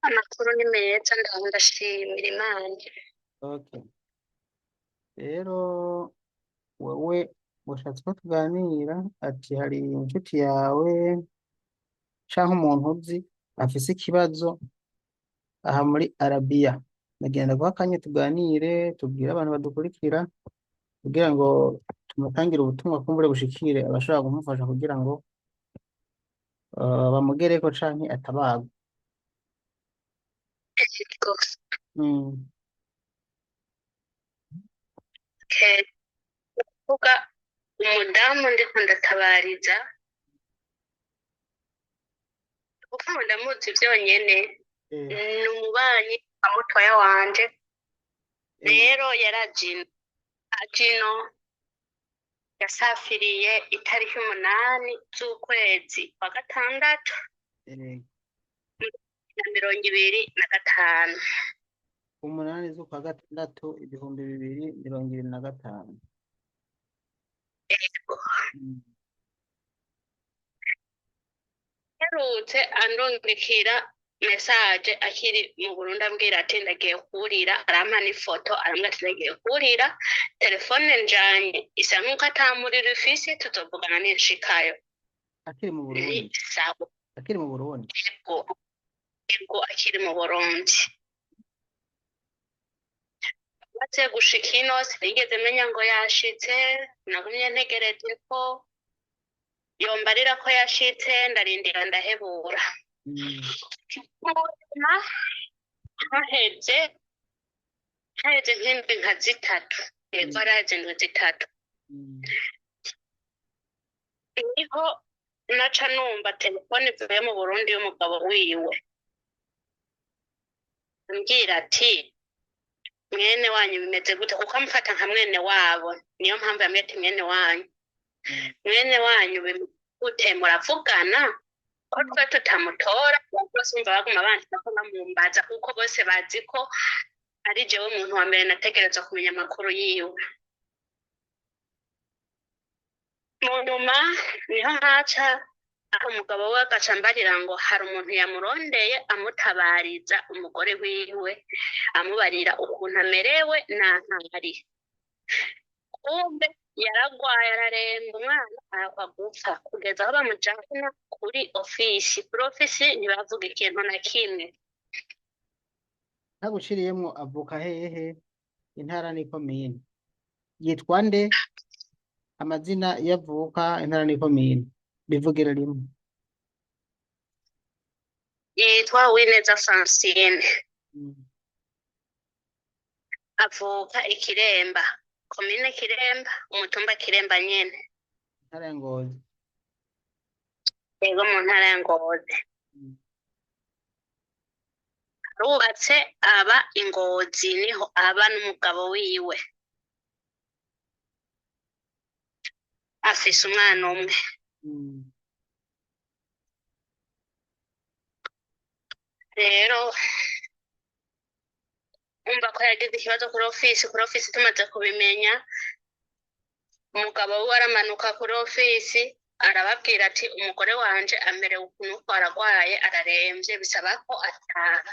Amakuru ni meza ndashimira Imana. Okay. Rero wowe ushatse ko tuganira ati hari inshuti yawe canke umuntu uzi afise ikibazo aha muri Arabiya, ndagenda guha akanya tuganire tubwire abantu badukurikira kugira ngo tumutangire ubutumwa kumbure bushikire abashobora kumufasha kugira ngo bamugereko canke atabagwe. Rwose. Mm. Kuvuga umudamu ndiko ndatabariza kuko ndamuzi byonyene ni umubanyi wa mutoya wanje. Rero ajino yasafiriye itariki 8 z'ukwezi kwa gatandatu na 2025. 8 z'ukwa gatandatu 2025. Yarutse andungikira message akiri mu Burundi ambwira ati ndagiye kurira, arampa n'ifoto arambwira ati ndagiye kurira, telefone njanye isa nk'uko atamuriro ifise, tuzovugana ninshikayo. Akiri mu Burundi? Sawa. Akiri mu Burundi? Yego akiri mu Burundi. Maze gushika ino sinigeze menya ngo yashitse, nagumye ntegereje ko yombarira ko yashitse, ndarindira ndahebura. haheze nk'indwi nka zitatu, yego haraje indwi zitatu, niho naca numva telefone ivuye mu Burundi y'umugabo wiwe ambwira ati mwene wanyu bimeze gute, kuko amufata nka mwene wabo, niyo mpamvu yambwiye ati mwene wanyu bimeze gute, muravugana ko twe tutamutora. Bose umva baguma bandika ko bamumbaza kuko bose bazi ko ari jewe umuntu wa mbere nategereza kumenya amakuru yiwe. Mu nyuma niho haca aho umugabo we agaca mbarira ngo hari umuntu yamurondeye amutabariza umugore wiwe, amubarira ukuntu amerewe n'ahari. Kumbe yaragwaye araremba, umwana arapfa gupfa, kugeza aho bamujana kuri ofisi. Kuri ofisi ntibavuga ikintu na kimwe. Ntaguciriyemwo avuka hehe, intara n'ikomine? Yitwa nde? Amazina yavuka, intara n'ikomine bivugira rimwe. Yitwa Uwineza Francine. Avuka Ikiremba, komine Kiremba, umutumba Kiremba nyene. Intara ya Ngozi. Yego mu ntara ya Ngozi. Arubatse aba Ingozi, niho aba n'umugabo wiwe. Afise umwana umwe. Rero umva ko yagize ikibazo kuri ofisi tumaze kubimenya, umugabo we aramanuka kuri ofisi arababwira ati umugore wanje amerewe ukuntu, ko aragwaye araremvye, bisaba ko ataha.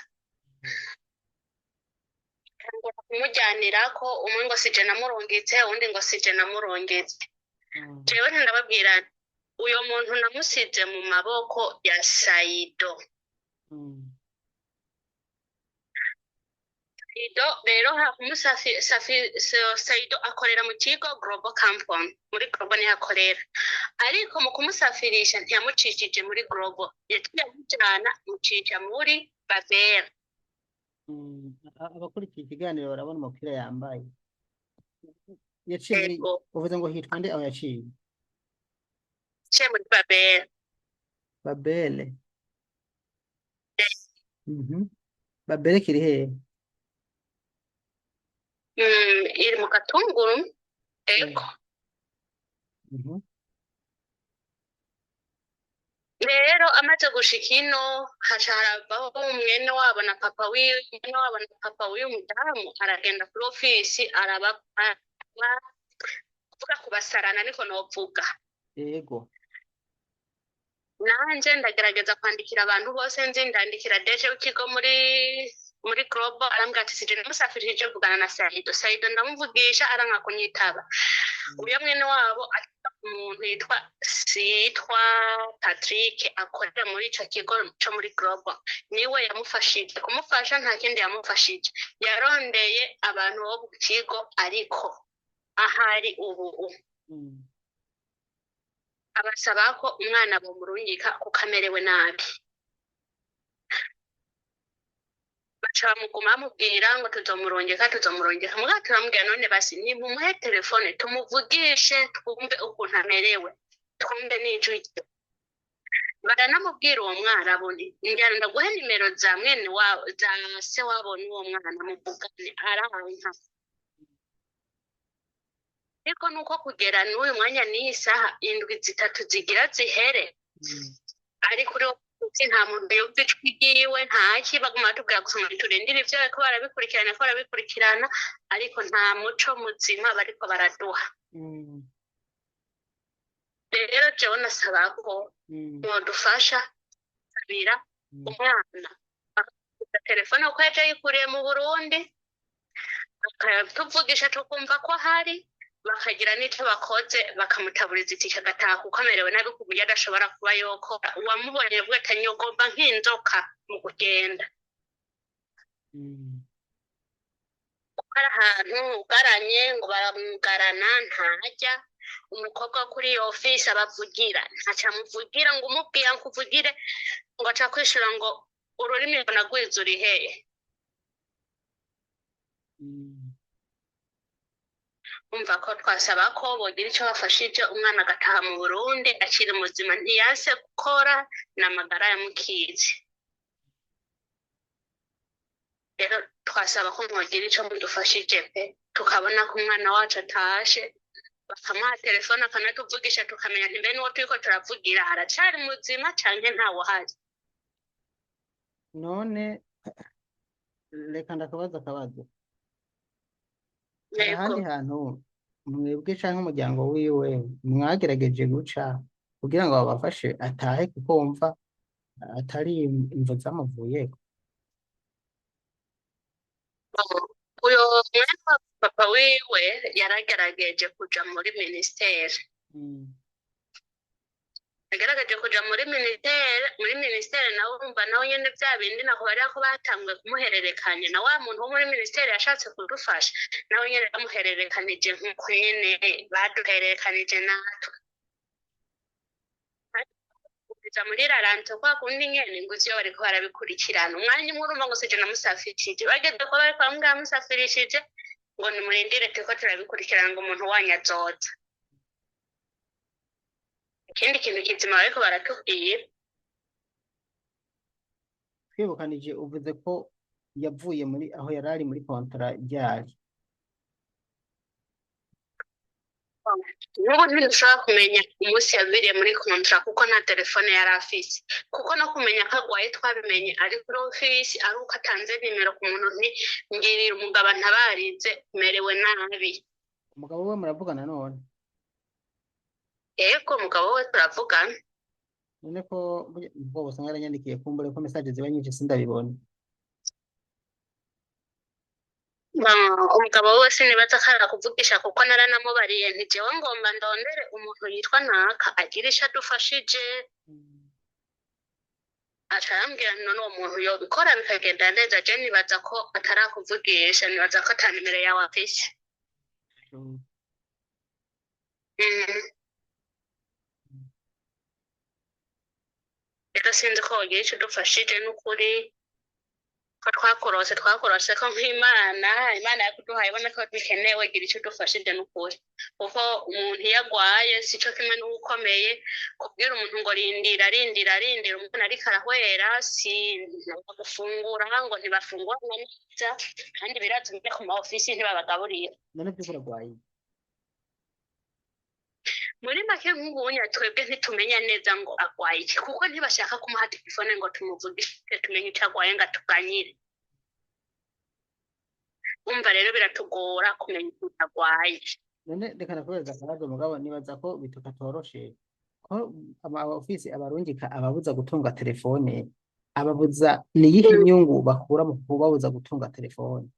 Kumujyanirako, umwe ngo sije namurungitse, uwundi ngo sije namurungitse. Jewe ndababwira uyo muntu namusize mu maboko ya Saido. Rero Saido akorera mu kigo Global Company, muri Global niho akorera, ariko mu kumusafirisha ntiyamucishije muri Global, yatumye amujana mucisha muri Bavera. Abakurikiye ikiganiro barabona umupira yambaye. Yaciye uvuze ngo hitwa nde aho yaciye? Yaciye muri Babel. Babele. Babele kiri hehe? Iri mu Gatunguru. Ego. Rero amaze gushika ino haca haravaho mwene wabo na papa wiwe, umudamu aragenda kuri ofisi kuvuga kubasarana niko novuga. Yego. nanje ndagerageza kwandikira abantu bose nzi, ndandikira deje w'ikigo muri global, arambwira ati sije namusafirije vugana na Saido ndamuvugisha aranka kunyitaba. Uyo mwene wabo atita umuntu yitwa Patrick akorera muri ico kigo co muri global, niwe yamufashije. Kumufasha nta kindi yamufashije, yarondeye abantu bo ku kigo, ariko ahari ubu abasaba ko umwana bomurungika kuko amerewe nabi. Baca bamuguma bamubwira ngo tuzomurungika, mugabo turamubwira none basi nimumuhe telefone tumuvugishe twumve ukuntu amerewe, twumve n'ijwi rye. Baranamubwira uwo mwarabu njyana ndaguhe nimero za mwene wabo za se wabo n'uwo mwana muvugane, aranka. Ariko nuko kugera n'uyu mwanya n'iyi saha indwi zitatu zigira zihere, ariko uriho nta muntu yumva ijwi ryiwe, ntaki. Baguma batubwira gusa ngo turindire ivyo bariko barabikurikirana, ariko nta muco muzima bariko baraduha. Rero jewe nasaba ko mwodufasha kabira umwana telefone uko yaje yikuriye mu Burundi, akatuvugisha tukumva ko hari, bakagira n'icyo bakoze bakamutaburiza itike agataha kuko amerewe nabi ku buryo adashobora kuba yokora. Uwamubonye bwete nyogomba nk'inzoka mu kugenda, kuko ari ahantu ugaranye ngo baramugarana ntajya. Umukobwa kuri iyo ofisi abavugira ntaca amuvugira ngo umubwira ngo uvugire ngo aca kwishura ngo ururimi ngo nagwiza uri hehe. Umva ko twasaba ko bogira icyo bafashije umwana agataha mu Burundi akiri muzima, ntiyase gukora n'amagara yamukize. Rero twasaba ko mwogira icyo mudufashije pe, tukabona ko umwana wacu atashe, bakamuha telefone akanatuvugisha tukamenya nti mbe n'uwo turiko turavugira aracari muzima canke ntawe uhari. none reka ndakabaza akabazo. Hari ahandi hantu mwebwe canke umuryango wiwe mwagerageje guca kugira ngo babafashe atahe, kuko wumva atari imvo zamuvuyeko? Uyo mwene wa papa wiwe yaragerageje kuja muri ministeri, agaragaje kuja muri ministeri nawe urumva nawe nyene vya bindi naho bariya ko batanguye kumuhererekanya na wa muntu wo muri ministeri yashatse kudufasha, nawe nyene bamuhererekanije nk'uko nyene baduhererekanije natwe. Kuja muri raranto kwa kundi nyene nguzi iyo bariko barabikurikirana, umwanya umwe urumva ngo sije namusafirishije, bageze ko bariko bamubwira musafirishije ngo nimurindire turiko turabikurikirana ngo umuntu wanyu azoza. Ikindi kintu kizima bariko baratubwira, Twibukanije uvuze ko yavuye muri aho yarari muri kontra ryari? n'ubu ntidushobora kumenya umunsi yaviriye muri kontra kuko nta telefone yari afise, kuko no kumenya ko agwaye twabimenye ari kuri ofisi, ari uko atanze nimero ku muntu nti ngirira umugabo ntabarize merewe nabi. Umugabo we muravugana none? Ego umugabo we turavugana. None ko ubwo usanga yaranyandikiye kumbure ko message ziba nyinshi sindabibona. Umugabo we sinibaza ko arakuvugisha kuko naranamubariye nti jewe ngomba ndondere umuntu yitwa naka agira ico adufashije. Aca arambwira none uwo muntu yobikora bikagenda neza, je nibaza ko atarakuvugisha, nibaza ko ata nimero yawe afise. Rero sinzi ko wogira ico udufashije n'ukuri, ko twakorose ko nk'Imana yakuduhaye ibona ko bikenewe, gira ico udufashije n'ukuri, kuko umuntu iyo agwaye sico kimwe n'uwukomeye. Kubwira umuntu ngo rindira umwana ariko arahwera, si gufungura ngo ntibafungura neza, kandi birazwi ko ku ma ofisi ntibabagaburira. None by'ukuri agwaye? Muri make nk'ubunya twebwe ntitumenya neza ngo agwaye iki, kuko ntibashaka kumuha telefone ngo tumuvugishe tumenye ico agwaye ngo atuganyire. Umva rero biratugora kumenya uko agwaye. None reka nakubaza akabazo mugabo, nibaza ko bitukatoroshe ko ama ofisi abarungika ababuza gutunga telefone ababuza niyihe inyungu bakura mu kubabuza gutunga telefone?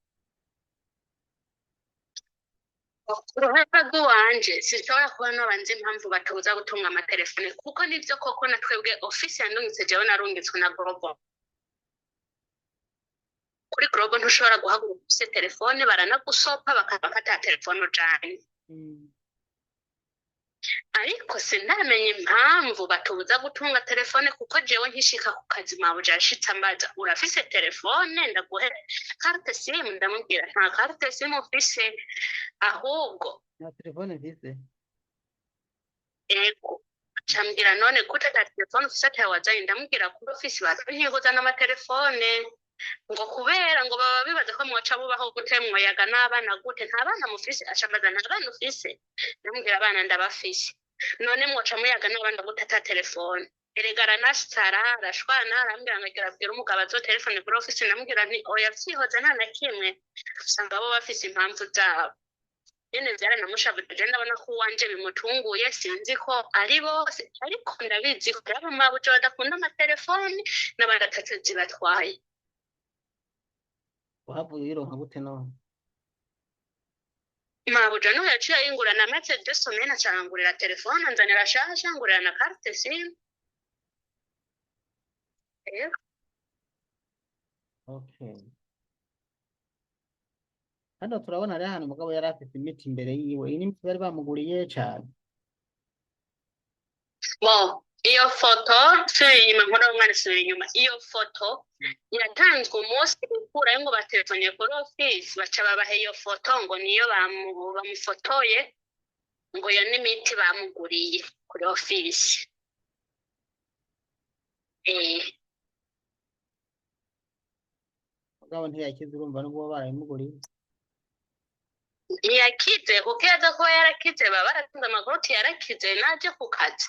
uruhare rw'iwanje sinshobora kuba nobanza impamvu batabuza gutunga amatelefone kuko nivyo koko na twebwe ofisi yandungitse jewe narungitswe na Global. Kuri Global ntushobora guhaguruka ufise telefone baranagusopa bakaba ata telefone ujanye. Ariko sinamenye impamvu batubuza gutunga telefone kuko jewe nkishika ku kazi mabuja yashitse ambaza urafise telefone ndaguhe carte sim ndamubwira nta carte sim ufise ahubwo nta telefone mfise. ego acambwira none gute ata telefone ufise atawe wazanye ndamubwira kuri ofisi batanyihuza n'amatelefone ngo kubera ngo baba bibaza ko mwaca bubaho gute mwayaga n'abana gute nta bana mufise acambaza nta bana ufise ndamubwira abana ndabafise none mwaca muyaga n'abana gute ata telefone erega aranasitara arashwana arambwira ngo abwira umugabo azo telefone kuri ofisi ndamubwira nti oya vyihoze nta na kimwe usanga bo bafise impamvu zabo nyene vyaranamushavuje je ndabona ko uwanje bimutunguye sinzi ko ari bose ariko ndabizi ko abo mabuja badakunda amatelefoni n'abandi atatu zibatwaye. Uhavuye uyironka gute none? Mabuja no yaciye ayingurana maze 2 semaines acangurira telefone anzanira shasha angurira na carte sim. Okay. Hano turabona ari ahantu umugabo yari afite imiti imbere yiwe. Iyi ni imiti bari bamuguriye cyane. Bo iyo foto suri inyuma nkora umwana suri inyuma iyo foto yatanzwe umunsi ukurayo ngo batelefonye kuri ofisi baca babaha iyo foto ngo niyo bamufotoye ngo iyo n'imiti bamuguriye kuri ofisi. Mugabo ntiyakize urumva nubwo barayimuguriye. Ntiyakize kuko yaza kuba yarakize baba baratunze amakuru uti yarakize naje ku kazi.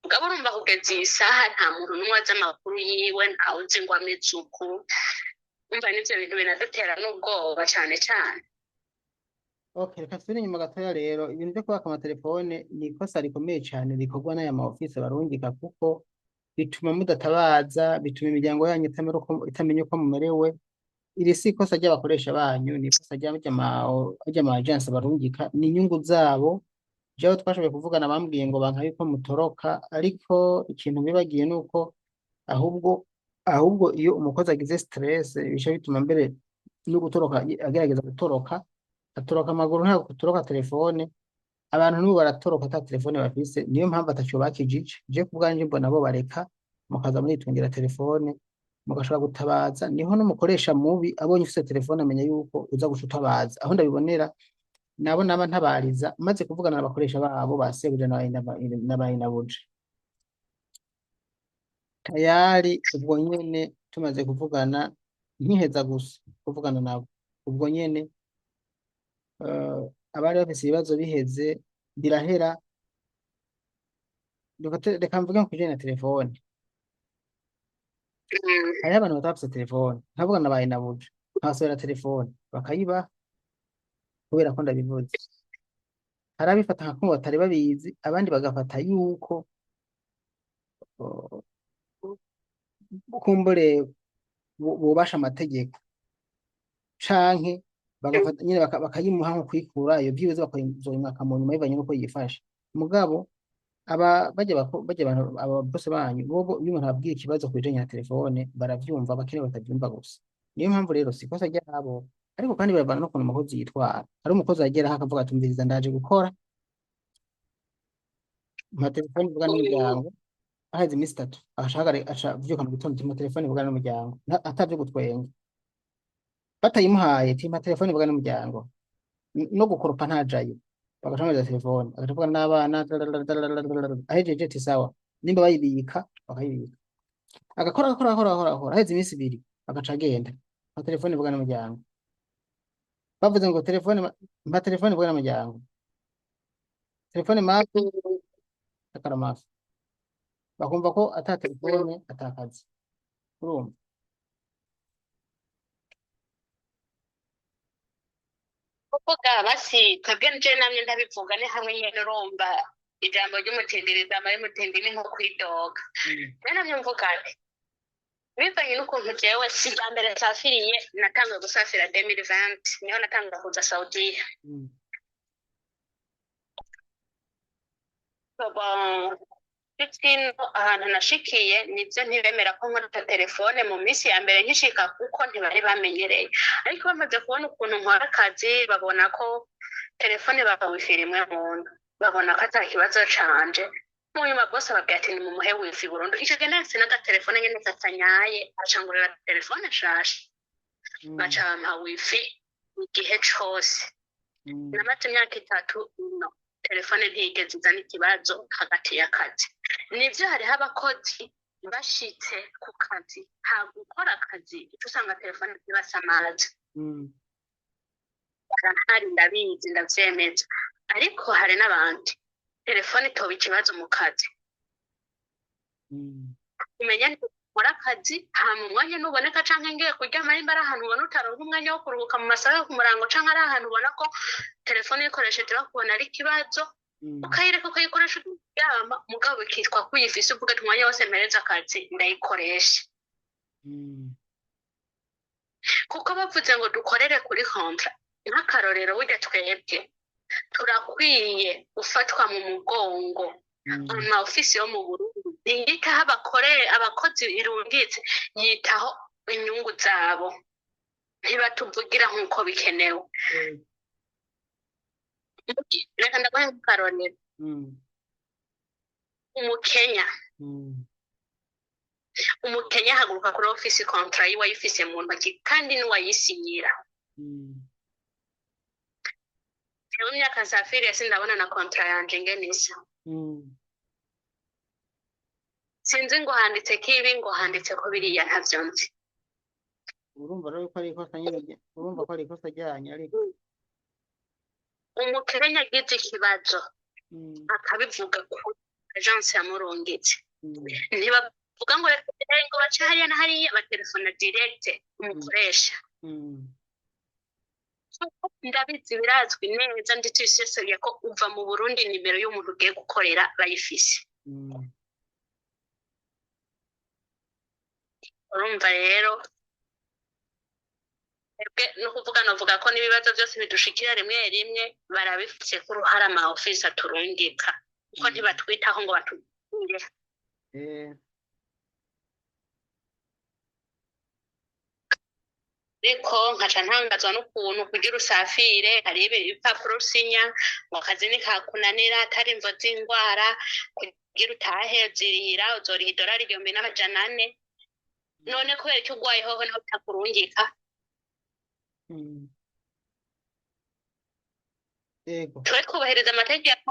Mugabo urumva kugeza iyi saha nta muntu n'umwe azi amakuru yiwe ntawe uzi ngo ameze uku umva n'ivyo bintu binadutera n'ubwoba cane cane. Okay, reka tusubire inyuma gatoya rero. Ibintu byo kubaka amatelefone ni ikosa rikomeye cyane rikorwa n'aya ma ofisi barungika kuko bituma mudatabaza, bituma imiryango yanyu itamenya uko mumerewe. Iri si ikosa ry'abakoresha banyu, ni ikosa ry'ama agence barungika, ni inyungu zabo. Jewe twashoboye kuvugana bambwiye ngo banka yuko mutoroka, ariko ikintu bibagiye nuko ahubwo iyo umukozi agize stress bisha bituma mbere no gutoroka agerageza gutoroka atoroka amaguru nta gutoroka telefone. Abantu n'ubu baratoroka ata telefone bafise, niyo mpamvu ataco bakijije. Je kubwanje mbona bo bareka mukaza muritungira telefone mugashobora gutabaza, niho n'umukoresha mubi abonye ufise telefone amenya yuko uza guca utabaza. Aho ndabibonera nabo naba ntabariza maze kuvugana n'abakoresha babo basebuja n'abayinabuja tayari. Ubwo nyene tumaze kuvugana nkiheza gusa kuvugana nabo ubwo nyene abari bafise ibibazo biheze birahera. Reka mvuge ku kijanye na telefone. Hariho abantu batafise telefone nkavugana n'abayinabuja nkabasabira telefone bakayibaha kubera ko ndabivuze. Hari abifata nka kumwe batari babizi, abandi bagafata yuko kumbure bubasha amategeko canke bagafata nyine bakayimuha nko kwikura iyo byibuze bakazoyimwaka mu nyuma bivanye nuko yifashe. Mugabo bajya abantu aba bose banyu bobo iyo umuntu ababwira ikibazo ku bijanye na telefone baravyumva, abakene batavyumva gusa. Niyo mpamvu rero si ikosa ryabo, ariko kandi biravana no kuntu umukozi yitwara. Hari umukozi ageraho akavuga ati umviriza ndaje gukora mpa telefone ivugana n'umuryango, aheze iminsi 3 aca vyuka mu gitondo timpa telefone ivugana n'umuryango atavyo gutwenga. Batayimuhaye timpa telefone ivugana n'umuryango no gukoropa ntajayo bagacamuza telefone agavuga n'abana ahejeje ati sawa nimba bayibika bakayibika agakora aheze iminsi 2 agaca agenda mpa telefone ivugana n'umuryango. Bavuze ngo mpa telefone ivugana n'umuryango, telefone maso akaramaso bakumva ko ata telefone atakazi. Urumva kuvuga basi twebwe nje namye ndabivuga ni hamwe nyene urumva ijambo ry'umutindiriza amara y'umutindi ni nko kwidoga rero namye mvuga nti bivanye n'ukuntu jewe si bwa mbere nsafiriye natanguye gusafira 2020 niho natanguye kuza Saudiya Kino ahantu nashikiye nivyo ntibemera ko nkora telefone mu minsi ya mbere nkishika kuko ntibari bamenyereye ariko bamaze kubona ukuntu nkora akazi babona ko telefone bakawifira imwe muntu babona ko atari ikibazo canje mu nyuma bose babwira ati ni mu muhe wifi burundu ico gihe nahise n'agatelefone nyene katanyaye acangurira telefone shasha baca bampa wifi igihe cose namaze imyaka 3 no telefone ntigeze izana ikibazo hagati y'akazi nivyo hariho abakozi bashitse ku kazi ha gukora akazi usanga telefone zibasamaza hari ndabizi ndavyemeza ariko hari n'abandi telefone toba ikibazo mu kazi umenya nkora akazi hama umwanya nuboneka canke ngiye kuryama nimba ari ahantu ubona utaronka umwanya wo kuruhuka mu masaha yo ku murango canke ari ahantu ubona ko telefone ikoresheje bakubona ari ikibazo ukayireka ukayikoresha uryama mugabo ikitwa ko uyifise uvuga ati umwanya wose mpereza akazi ndayikoresha kuko bavuze ngo dukorere kuri kontra nk'akarorero burya twebwe turakwiye gufatwa mu mugongo ama ofisi yo mu Burundi yitaho abakozi irungitse yitaho inyungu zabo ntibatuvugira nk'uko bikenewe reka ndaguhe nk'akarorero umukenya haguruka kuri ofisi kontra yiwe ayifise mu ntoki kandi niwayisinyira mu myaka nsafiriye sindabona na kontra yanje ingene isa sinzi ngo handitse kibi ngo handitse ko biriya ntavyo nzi urumva rero ko ari ikosa nyine urumva ko ari ikosa ryanye ariko umukenya agize ikibazo akabivuga ku agence yamurungitse ntibavuga ngo reka ngo bace hariya na hariya batelefona direct umukoresha ndabizi birazwi neza ndetse biseseriye ko uva mu Burundi nimero y'umuntu ugiye gukorera bayifise urumva rero no kuvuga novuga ko n'ibibazo byose bidushikira rimwe rimwe barabifise ku ruhara ama office aturungika kuko ntibatwitaho ngo batubwire ariko nkaca ntangazwa n'ukuntu kugira usafire hari ibipapuro usinya ngo akazi nikakunanira atari imvo z'indwara kugira utahe zirihira uzoriha idolari 1400 none kubera icyo ugwaye hoho naho bitakurungika twe kubahiriza amategeko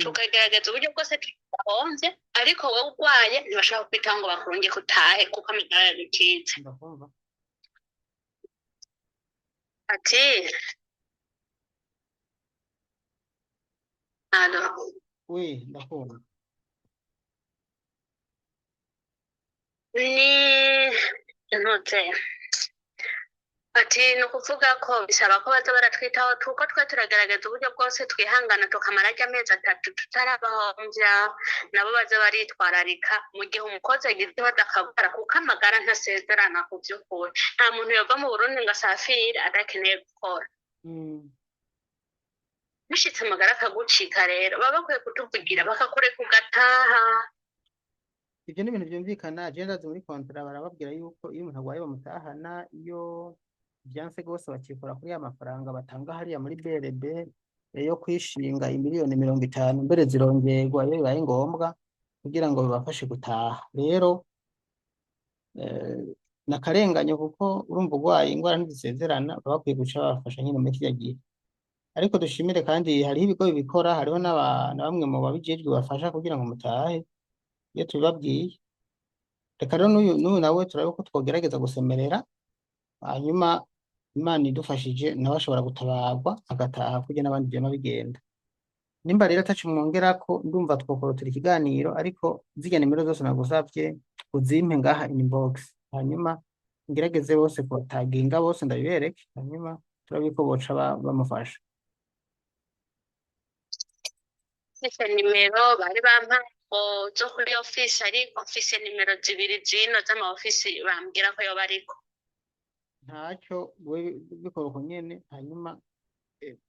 tukagerageza uburyo bwose twahomvye ariko wowe ugwaye ntibashaka kwitaho ngo bakurungike utahe kuko amagara yagukitse ati alo ndakumva ni ntuze ati ni ukuvuga ko bisaba ko baza baratwitaho tuko twe turagaragaza uburyo bwose twihangana tukamara amezi 3 tutarabahomvya nabo baza baritwararika mu gihe umukozi agize badakabara kuko amagara ntasezerana ku by'ukuri nta muntu yova mu Burundi ngo asafire adakeneye gukora bishitse amagara akagucika rero baba bakwiye kutuvugira bakakureka ugataha ibyo ni ibintu byumvikana agenda muri kontra barababwira yuko iyo umuntu agwaye bamutahana iyo byanse gose bakikora kuri ya mafaranga batanga hariya muri BRB yo kwishinga imiliyoni 50 mbere zirongerwa iyo bibaye ngombwa kugira ngo bibafashe gutaha rero nakarenganye kuko urumva ugwaye ingwara ntizisezerana bakwiye guca bafasha nyine muri kiriya gihe ariko dushimire kandi hariho ibigo bibikora hariho na bamwe mu babijejwe bafasha kugira ngo mutahe iyo tubibabwiye reka rero n'uyu nawe turabe ko twogerageza gusemerera hanyuma Imana idufashije nawe ashobora gutabarwa agataha kugira n'abandi byo bigenda nimba rero atacu mwongera ko ndumva twokorotera ikiganiro ariko zige nimero zose nagusavye uzimpe ngaha inbox hanyuma ngerageze bose kubataginga bose ndabibereke hanyuma turabiko boca bamufasha mfise nimero bari bampaye ngo zo kuri ofisi ariko mfise nimero zibiri zino z'ama ofisi bambwira ko yoba ariko. ntacyo we bikora uko nyene hanyuma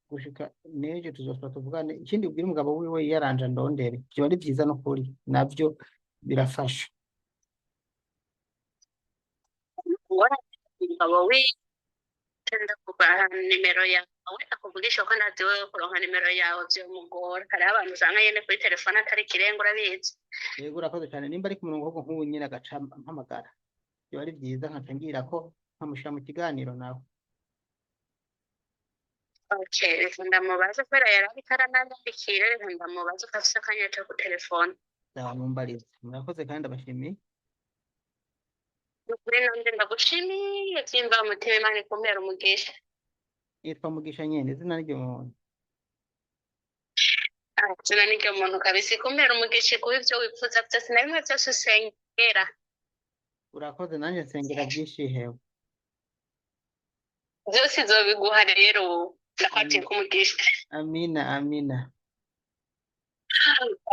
gushika n'ejo tuzosubira tuvugane ikindi ubwira umugabo wiwe yaranje ndondere vyoba ari vyiza n'ukuri navyo birafasha. Ngora umugabo witenda kubaha nimero yawe akuvugisha ko ndazi wewe kuronka nimero yawe vyomugora. Hariho abantu usanga nyene kuri telefone atari ikirenga urabizi. Yego urakoze cyane nimba ari ku murongo ahubwo nk'ubu nyene agaca mpamagara vyoba ari vyiza nkaca ngira ko nkamushira mu kiganiro nawe. Okay, reka ndamubaza kubera yari ariko aranandikira, reka ndamubaza ko afise akanya co ku telefone. Mumbarize murakoze kandi ndabashimiye. Nukuri nanje ndagushimiye vyimva umutima Imana ikumpera umugisha. Yitwa Mugisha nyene izina ry'umuntu. Zina niryo muntu kabisa ikumpera umugisha kuba ivyo wifuza vyose na bimwe vyose usengera. Urakoze nanjye nsengera byinshi hewe. Vyose izobiguha rero ndakwatiye kumugisha. Amina amina.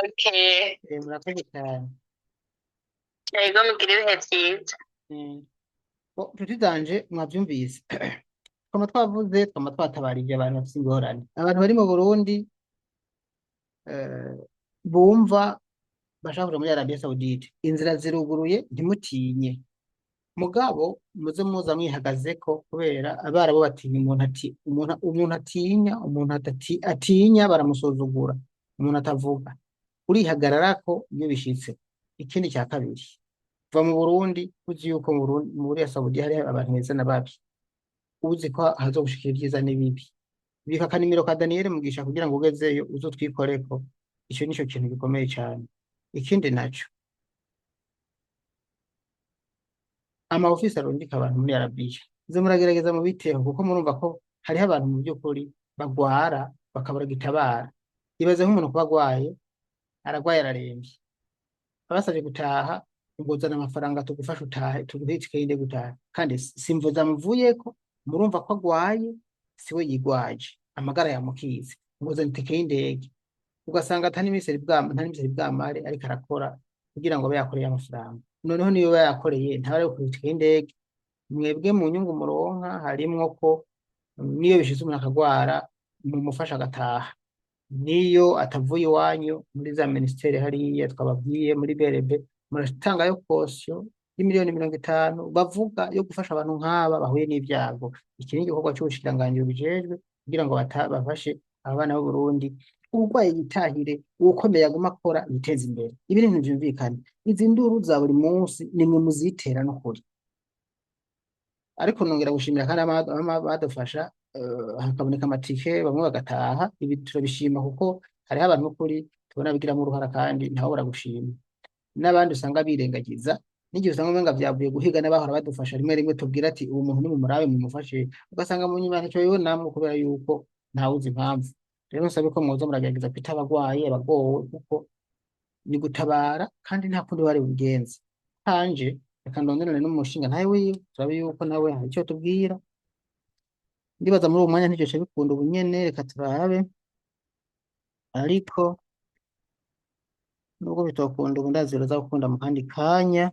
Okay. Murakoze cyane. Yego mugira ibihe vyiza. Nshuti zanje mwavyumvise twama twavuze twama twatabarije abantu bafite ingorane abantu bari mu Burundi bumva bashaka kuja muri Arabia Saudite inzira ziruguruye ntimutinye mugabo muze muza mwihagazeko kubera abarabo batinya umuntu atinya umuntu atinya baramusuzugura umuntu atavuga urihagararako iyo bishitse. Ikindi cya kabiri va mu Burundi uzi yuko muri Saudi hari abantu beza n'ababi uzi ko hazogushikira ibyiza n'ibibi bika kanimiro ka Daniel Mugisha kugira ngo ugezeyo uzotwikoreko ico nico kintu gikomeye cyane. Ikindi naco ama ofisi arungika abantu muri Arabia ze muragerageza mu biteho kuko murumva ko hariho abantu mu by'ukuri bagwara bakabura gitabara. Ibaze nk'umuntu kuba agwaye aragwaye ararembye abasabye gutaha nguzana amafaranga tugufasha utahe tuguhe itike gutaha kandi simvo zamuvuyeko murumva ko agwaye siwe yigwaje amagara yamukize nguzana itike y'indege ugasanga atani miseri bwamare ariko arakora kugira ngo abe yakoreye amafaranga noneho niyo yakoreye ntabare ku itike y'indege mwebwe mu nyungu muronka harimwo ko niyo bishize umuntu akagwara mumufasha agataha niyo atavuye iwanyu muri za ministeri hariya twababwiye muri BRB muratangayo kosyo y'imiliyoni 50 bavuga yo gufasha abantu nk'aba bahuye n'ibyago. Iki ni igikorwa cy'ubushikiranganje bijejwe kugira ngo bafashe abana b'u Burundi ubugwaye yitahire ukomeye aguma akora yiteza imbere. Ibi ni ibintu byumvikana izi nduru za buri munsi nimwe muzitera no kuri ariko nongera gushimira kandi badufasha hakaboneka amatike bamwe bagataha. Ibi turabishima kuko hariho abantu kuri tubona bigiramo uruhara kandi ntaho baragushima n'abandi usanga birengagiza n'igihe usanga umenga vyavuye guhiga n'abahora badufasha rimwe rimwe tubwira ati ubu muntu ni mu murabe mu mufashe ugasanga mu nyuma nicyo yo namwe kubera yuko ntawuzi impamvu. Rero nsabe ko mwoza muragerageza kwita abagwaye abagowe kuko ni gutabara kandi nta kundi bari bugenze kanje reka ndonderane n'umushinga ntawe wiwe turabe yuko nawe hari icyo tubwira ndibaza muri uwo mwanya ntico bikunda ubunyene reka turabe ariko nubwo bitokunda ubu ndazira za gukunda mu kandi kanya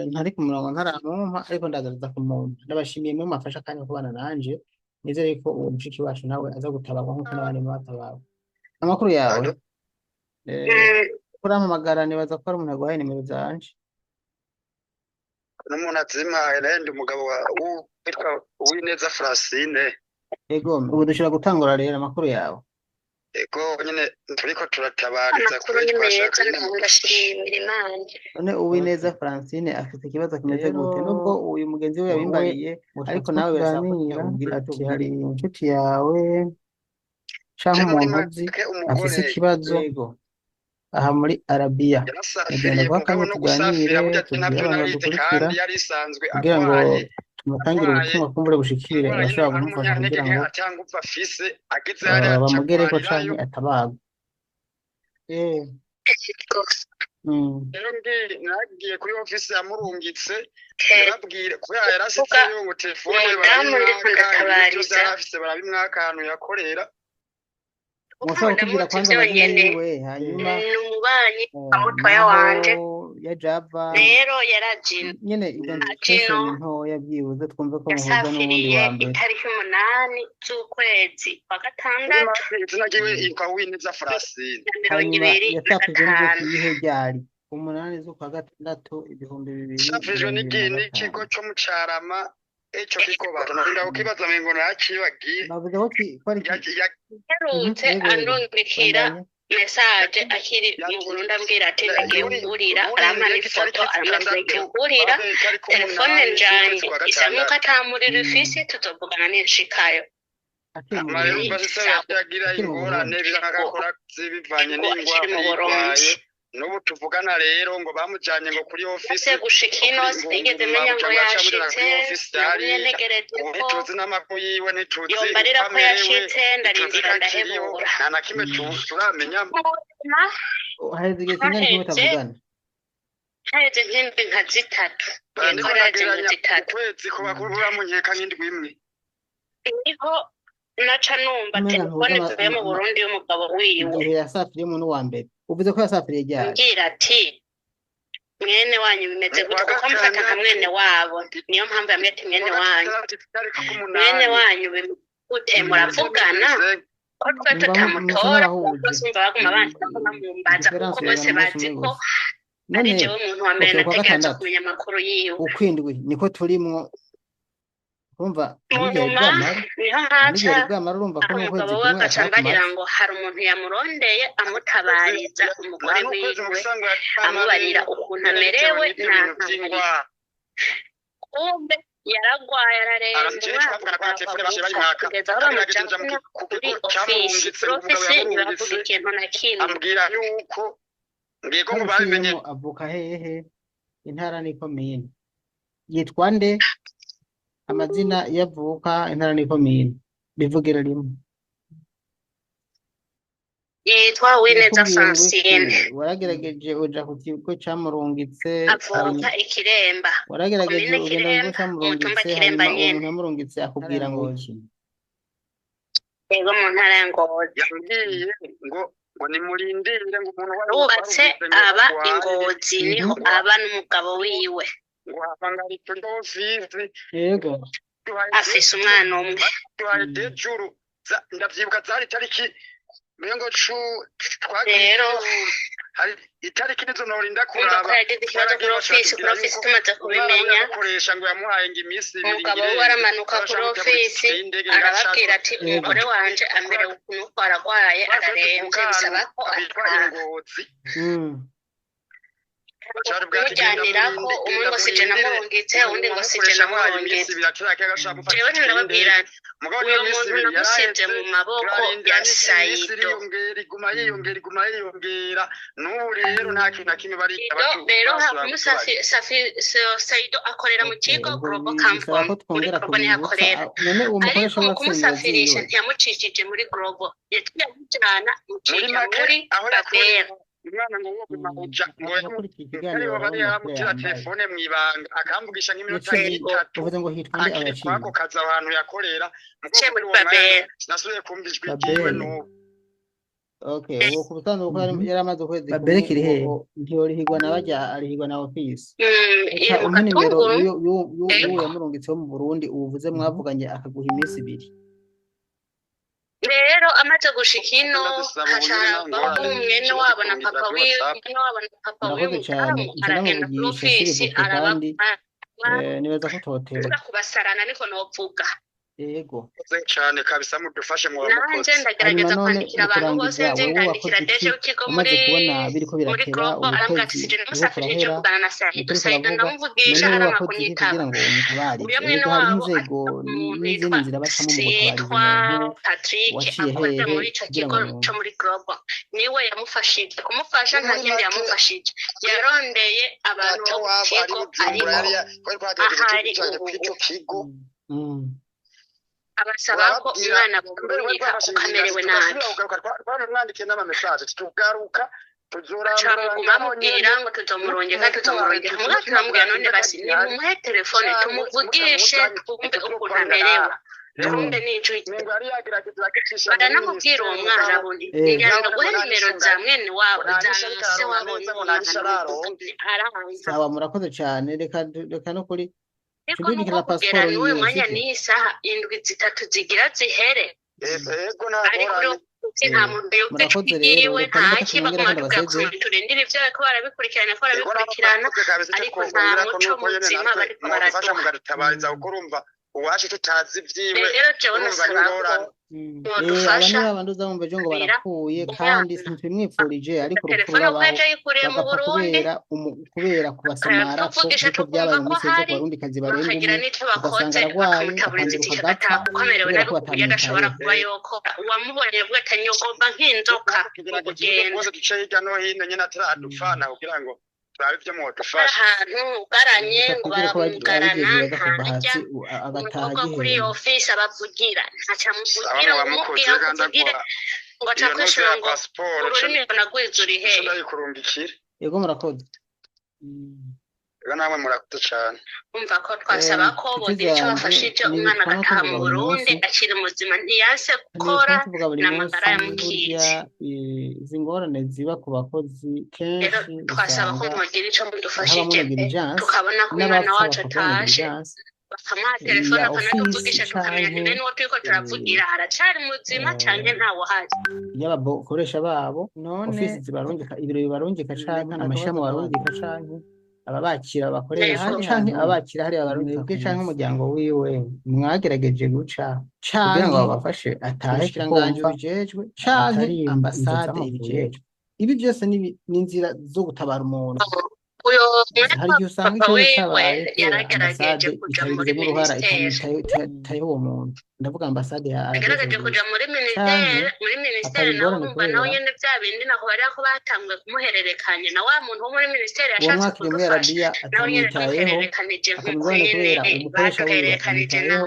ntari ku murongo ntaramumpa ariko ndagaragaza ku muntu ndabashimiye mu mafasha kandi kubana nanje nizere ko uwo mushiki wacu nawe aza gutabarwa nk'uko n'abandi batabawe. Amakuru yawe urampamagara nibaza ko ari umuntu agwaye nimero zanje n'umuntu azimaye ndi umugabo witwa Uwineza Francine. Yego ubu dushobora gutangura rero amakuru yawe. Yego nyine turiko turatabariza kuri twashaka ndashimira Imana. None Uwineza Francine afite ikibazo kimeze gute nubwo uyu mugenzi we yabimbariye ariko nawe birasabwa ati hari inshuti yawe canke umuntu uzi afise ikibazo aha muri Arabia agenda kwakanya tuganire tubwire abantu dukurikira kugira ngo tumutangire ubutumwa kumbure bushikire abashobora kumufasha kugira ngo bamugereko canke atabagwe. rero nagiye kuri ofisi yamurungitse ndababwira kubera yarasitseyo ngo telefone barabimwaka byose yarafise barabimwaka ahantu yakorera mushobora kutubwira kwanza amazina yiwe hanyuma umubanyi amutwaye wanje ya Java rero yarajina nyene identification ntoya byibuze twumve ko muhuza n'ubundi wa mbere itariki 8 z'ukwezi kwa gatandatu tunagiwe ikawiniza Francine hanyuma yatapije n'igihe ryari 8 z'ukwa gatandatu 2000 safijwe n'ikigo cyo mu Carama eco kiko batonda ukibaza mengo nakibagiye bavuze ko kwari yarutse andondekira message akiri mu Burundi ambwira ati ndagiye kurira aramana ifoto aramazeke kurira telefone njanye isamuka tamurira ifisi tutobugana n'inshikayo amarero yagira ingorane birakakora zibivanye n'ingwara n'ubu tuvugana rero ngo bamujanye ngo kuri office gushikino sinigeze menya ngo yashitse negereje ko ntituzi n'amakuru yiwe ntituzi yombarira ko yashitse ndarindira ndahebura nta na kimwe turamenya haheze igihe kingana iki mutavugana haheze nk'indwi nka zitatu ukwezi kuba kuramunyeka nk'indwi imwe niho naca numva telefone zivuye mu Burundi y'umugabo wiwe igihe yasafiriye umuntu wa mbere uvuze ko yasafiriye ryari ngira ati mwene wanyu bimeze gute kuko mfata nka mwene wabo niyo mpamvu yamwe ati mwene wanyu bimute muravugana ko twe tutamutora kuko simba baguma bamumbaza kuko bose bazi ko ari jewe umuntu wa mbere nategereza kumenya amakuru yiwe ukwindwi niko turimwo urumva niho haca urumva ko mu kwezi kumwe akacambarira ngo hari umuntu yamurondeye amutabariza umugore wiwe amubarira ukuntu amerewe kumbe yaragwaye araremba kugeza aho bamujana kuri ofisi ntibavuga ikintu na kimwe ambwira yuko ngiye ko mubabimenye avuka hehe intara ni komine yitwa nde amazina yavuka intara ni komine bivugira rimwe yitwa Wineza Francine waragerageje uja ku kigo camurungitse avuka ikiremba waragerageje ugenda ngo camurungitse umuntu yamurungitse akubwira ngo iki yego mu ntara ya Ngozi yambwiye ngo nimurindire ngo umuntu warubatse aba Ingozi niho aba n'umugabo wiwe ngo hapangari ofisi yego afise umwana umwe dejuru ndavyibuka zari tariki mengo rero hari itariki nizo norinda kuraba kuri ofisi tumaze kubimenya koresha ngo yamuhaye ngo imisi umugabo we aramanuka kuri ofisi arababwira ati umugore wanje ambere ukuntu aragwaye ararembye bisaba ko atwara mujyanira ko umwe ngo sije namurungitse undi ngo sije namurungitse jewe ndababwira uyo muntu namusibye mu maboko ya Saido iguma yiyongera n'ubu rero nta kintu na kimwe bari rero Saido akorera mu kigo Global Campus muri Global nihakorera ariko mu kumusafirisha ntiyamucishije muri Global yatwiye amujyana mu kigo muri Babera umwana ngo wo kumabuja ngo bari yamutira telefone mwibanga akamvugisha nk'iminota 3 uvuze ngo hitwa ndi abaciye kwako kaza abantu yakorera muri Babera nasubiye kumvijwe igiwe no okay uwo kubutandu ko yaramaze kwezi Babera kiri he ntiyorihigwa nabajya arihigwa na office nimero yo yamurungitseho mu Burundi uvuze mwavuganye akaguha iminsi 2 rero amaze gushika ino hashara umwene wabo na papa wiwe aragenda kuri ofisi nibaza ko totera kubasarana niko novuga yego cyane kabisa mudufashe mu bamukoze ndagerageza kwandikira abantu bose ndandikira deje ukigo muri Global aramwakisije n'umusafirije kugana na Saido ndamuvugisha aramakunyitaba uyo mwene wabo n'izindi nzira bacamo mu yitwa Patrick akorera muri ico kigo cyo muri Global niwe yamufashije kumufasha nta kindi yamufashije yarondeye abantu bo ku kigo ariko ahari abasaba ko umwana bamurika ukamerewe nabi mwandikiye n'ama message tugaruka bamubwira ngo tuzomurongeka muga turamubwira none basi nimumuhe telefone tumuvugishe twumve ukuntu amerewe twumve n'ijwi baranamubwira uwo mwana bundi ngira guhe nimero za mwene wabo za se wabo sawa murakoze cyane reka no kuri ariko mukubwira n'uyu mwanya n'iyi saha indwi zitatu zigira zihere ariko nta muntu yubwiwe ntaki baguma tugakuye turindira ibyo bariko barabikurikirana ariko nta muco muzima bariko baradutabariza kuko urumva uwacu tutazi ibyiwe rero jewe nasaba abandi babandi uzamumva ejo ngo barapfuye kandi ntitubimwifurije ariko urupfu rurabaho bagapfa kubera kubasamara ko niko byabaye mu minsi yose ku barundikazi barenga umwe ugasanga arwaye akangiruka agapfa kubera ko adashobora kuba yoko uwamubonye avuga ati nyogomba nk'inzoka mu kugenda duce hirya no hino nyine ataradupfana kugira ngo turabe ibyo mwodufasha ahantu ugaranye ngo baramugarana ntajya umukobwa kuri ofisi abavugira ntacamuvugira umubwira ngo tuvugire ngo acakwishura ngo ururimi nagwiza uri hehe yego murakoze rero namwe murakoze cyane umva ko twasaba ko bogira icyo bafashije umwana agataha mu Burundi akiri muzima ntiyase gukora n'amagara yamukije izi ngorane ziba ku bakozi kenshi twasaba ko mugira icyo mudufashije tukabona ko umwana wacu atashe bakamuha telefone akanakuvugisha tukamenya nibe n'uwo turiko turavugira aracari muzima canke ntawe uhari y'abakoresha babo ofisi zibarungika ibiro bibarungika canke amashami barungika canke ababakira bakoresha canke abakira hari abarungike canke umuryango wiwe mwagerageje guca kugira ngo babafashe atahe kiranganje bijejwe canke ambasade ibijejwe ibi byose ni inzira zo gutabara umuntu hari igihe usanga ikibazo cyabaye yaragerageje kuja muri minisiteri itayeho uwo muntu ndavuga ambasade yaragerageje kuja muri minisiteri naho umva naho nyene bya bindi nako bari ko batanguye kumuhererekanya na wa muntu wo muri minisiteri yashatse kudufasha naho nyene tumuhererekanije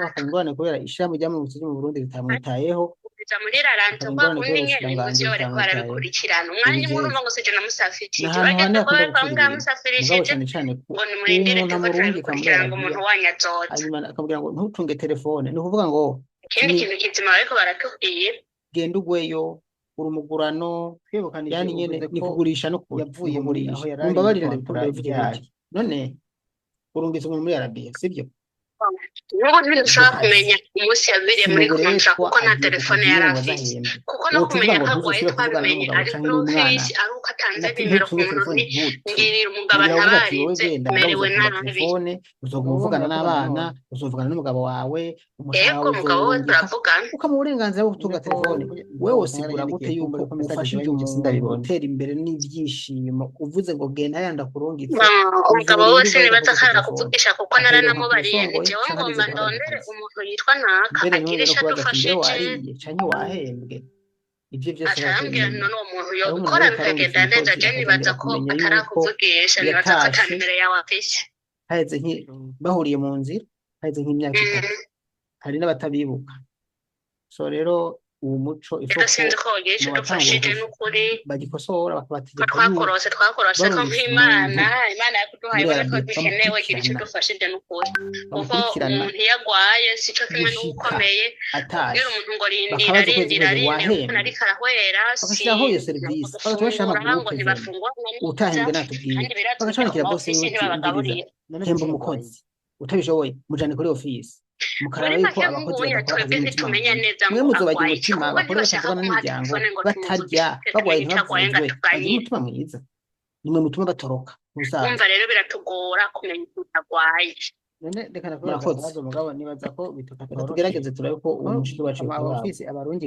akamubona kubera ishami ry'amabutsi mu Burundi ritamwitayeho muri raranto kwa kumenyera ingozi yo bariko barabikurikirana umwanya urumva ngo seje namusafirije bageze ko bari kwanga musafirije ngo ni murindire tukurikirana umuntu wanyazoza hanyuma akamubwira ngo ntutunge telefone ni ukuvuga ngo ikindi kintu kizima bariko baratubwiye genda ugweyo urumugurano yani nyene ni kugurisha no yavuye muri mbabarira ndabikunda bivuye none urungitse umuntu muri Arabia sibyo n'ubu ntidushobora kumenya umunsi yabereye muri kontra kuko nta telefone yari afite kuko no kumenya ko agwaye twabimenye ari kuri ofisi ari uko atanze nimero ku muntu ngirira umugabo ntabarize merewe nabi uzovugana n'abana uzovugana n'umugabo wawe yego umugabo we turavugana ukamuha uburenganzira bwo gutunga telefone wewe usigura gute yuko ufashe ibyo gutera imbere n'ibyishimo uvuze ngo genda yanda kurungitse umugabo wese nibaza kana kuvugisha kuko naranamubariye jewe ngomba ndondere umuntu yitwa naka agirisha dufashije cyane wahembwe ibyo byose arambwira none uwo muntu yo gukora bikagenda neza je nibaza ko atarakuvugisha nibaza ko atari imbere yawe afise haheze bahuriye mu nzira haheze nk'imyaka itatu hari n'abatabibuka so rero uwo muco sinzi ko wagirisha dufashije n'ukuri bagikosora bakabategeka twakorose ko nk'imana yakuduhaye bariko bikenewe gira icyo dufashije n'ukuri kuko umuntu yagwaye sico kimwe n'ukomeye ubwira umuntu ngo rindira ariko arahwera bagashyiraho iyo serivisi bagatubashaka ngo ntibafungwa utahembwe natubwiye bagacandikira bose hemba umukozi utabishoboye mujane kuri ofisi mukaraba yuko abakozi tumenya neza mwe muzobagira umutima bakoresha kuvugana n'imiryango batarya bagwaye ntibavuzwe bagira umutima mwiza nimwe mutuma batoroka umva rero biratugora kumenya umuntu agwaye none reka nakubwira ko mugabo nibaza ko bitokatoroka tugerageze turabe ko uwo mushiki wacu ofisi abarungi